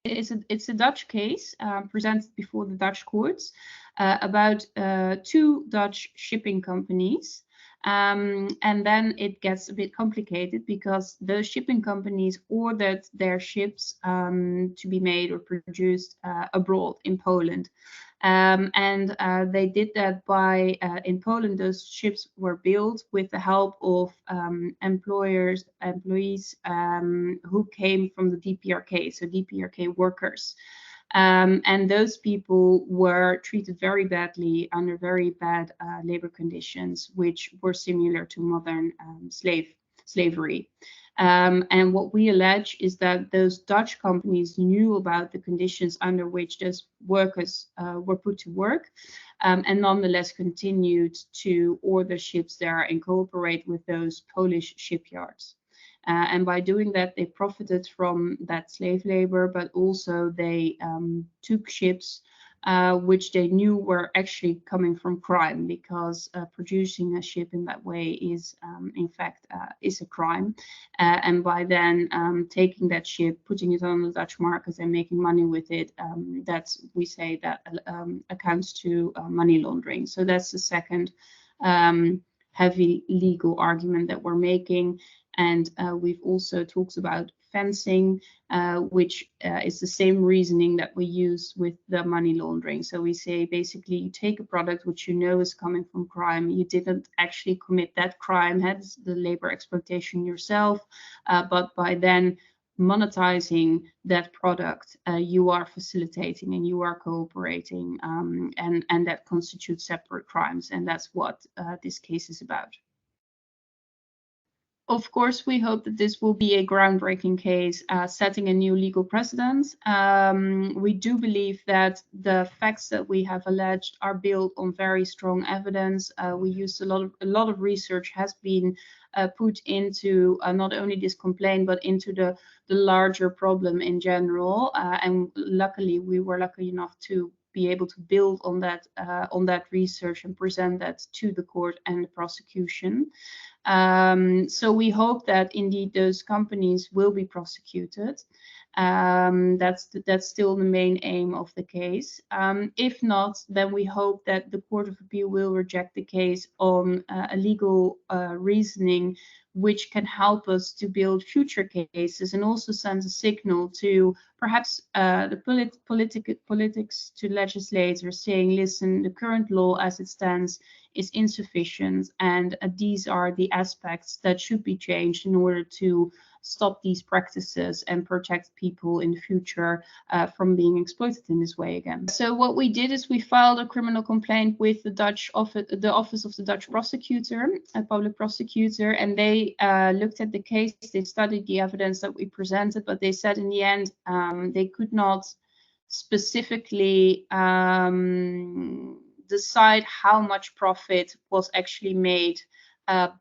It's a Dutch case presented before the Dutch courts about 2 Dutch shipping companies. And then it gets a bit complicated because those shipping companies ordered their ships to be made or produced abroad in Poland. And they did that by, in Poland, those ships were built with the help of employees who came from the DPRK, so DPRK workers. And those people were treated very badly under very bad labor conditions, which were similar to modern slavery. And what we allege is that those Dutch companies knew about the conditions under which those workers were put to work, and nonetheless continued to order ships there and cooperate with those Polish shipyards. And by doing that, they profited from that slave labor, but also they took ships which they knew were actually coming from crime, because producing a ship in that way is, in fact, is a crime. And by then taking that ship, putting it on the Dutch market and making money with it, that's, we say that accounts to money laundering. So that's the second heavy legal argument that we're making. And we've also talked about fencing, which is the same reasoning that we use with the money laundering. So we say basically you take a product which you know is coming from crime, you didn't actually commit that crime, had the labor exploitation yourself, but by then monetizing that product, you are facilitating and you are cooperating, and that constitutes separate crimes. And that's what this case is about. Of course, we hope that this will be a groundbreaking case, setting a new legal precedent. We do believe that the facts that we have alleged are built on very strong evidence. We used a lot of research has been put into not only this complaint, but into the larger problem in general. And luckily, we were lucky enough to be able to build on that research and present that to the court and the prosecution. So we hope that indeed those companies will be prosecuted. That's still the main aim of the case. If not, then we hope that the Court of Appeal will reject the case on a legal reasoning, which can help us to build future cases and also send a signal to perhaps the politics to legislators saying, listen, the current law as it stands is insufficient, and these are the aspects that should be changed in order to stop these practices and protect people in the future from being exploited in this way again. So what we did is we filed a criminal complaint with the Dutch office, the office of the Dutch prosecutor, a public prosecutor, and they looked at the case. They studied the evidence that we presented, but they said in the end they could not specifically decide how much profit was actually made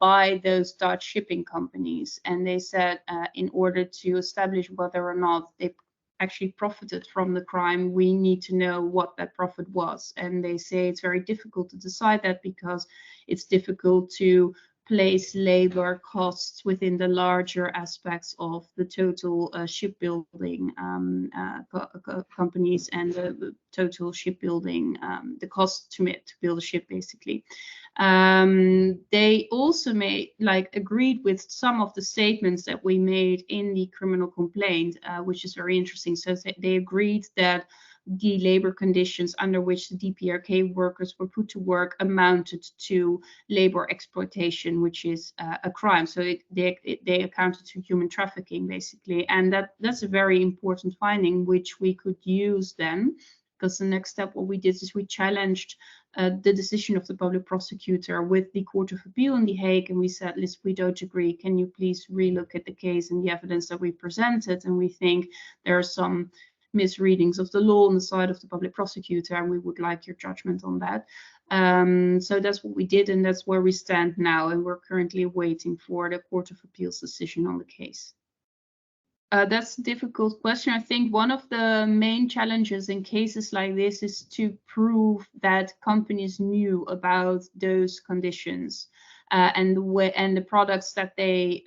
by those Dutch shipping companies. And they said in order to establish whether or not they actually profited from the crime, we need to know what that profit was. And they say it's very difficult to decide that because it's difficult to place labor costs within the larger aspects of the total shipbuilding companies and the total shipbuilding, the cost to build a ship, basically. They also agreed with some of the statements that we made in the criminal complaint, which is very interesting. So they agreed that the labor conditions under which the DPRK workers were put to work amounted to labor exploitation, which is a crime. So they accounted to human trafficking, basically. And that's a very important finding, which we could use then, because the next step, what we did is we challenged the decision of the public prosecutor with the Court of Appeal in The Hague, and we said, listen, we don't agree. Can you please relook at the case and the evidence that we presented? And we think there are some misreadings of the law on the side of the public prosecutor, and we would like your judgment on that. So that's what we did, and that's where we stand now, and we're currently waiting for the Court of Appeal's decision on the case. That's a difficult question. I think one of the main challenges in cases like this is to prove that companies knew about those conditions. and the products that they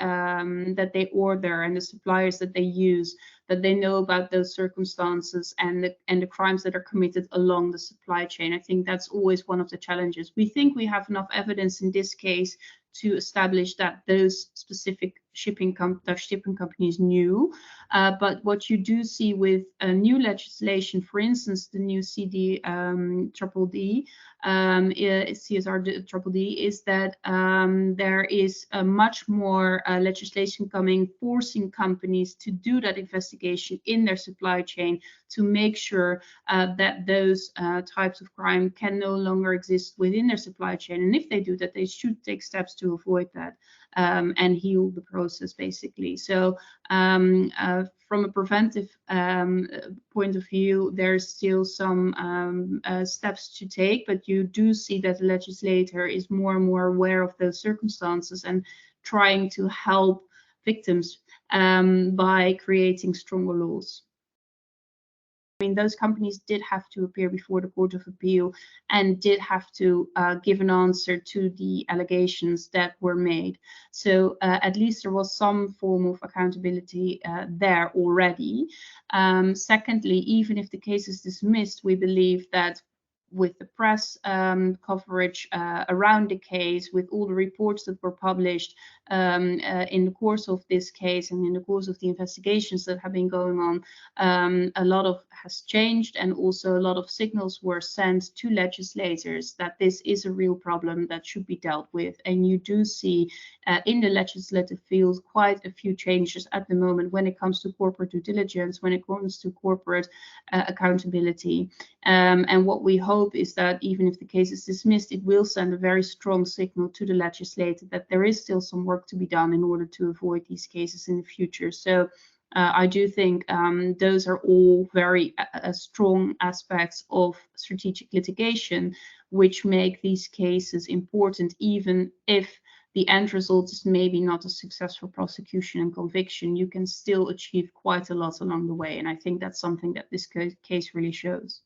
order and the suppliers that they use, that they know about those circumstances and the crimes that are committed along the supply chain. I think that's always one of the challenges. We think we have enough evidence in this case to establish that those specific Dutch shipping companies knew. But what you do see with new legislation, for instance, the new CSRD Triple D, is that there is much more legislation coming forcing companies to do that investigation in their supply chain to make sure that those types of crime can no longer exist within their supply chain. And if they do that, they should take steps to avoid that and heal the process, basically. So from a preventive point of view, there's still some steps to take, but you do see that the legislator is more and more aware of those circumstances and trying to help victims by creating stronger laws. I mean, those companies did have to appear before the Court of Appeal and did have to give an answer to the allegations that were made. So at least there was some form of accountability there already. Secondly, even if the case is dismissed, we believe that with the press coverage around the case, with all the reports that were published in the course of this case and in the course of the investigations that have been going on, a lot has changed, and also a lot of signals were sent to legislators that this is a real problem that should be dealt with. And you do see in the legislative field quite a few changes at the moment when it comes to corporate due diligence, when it comes to corporate accountability. And what we hope is that even if the case is dismissed, it will send a very strong signal to the legislator that there is still some work to be done in order to avoid these cases in the future. So I do think those are all very strong aspects of strategic litigation, which make these cases important, even if the end result is maybe not a successful prosecution and conviction. You can still achieve quite a lot along the way. And I think that's something that this case really shows.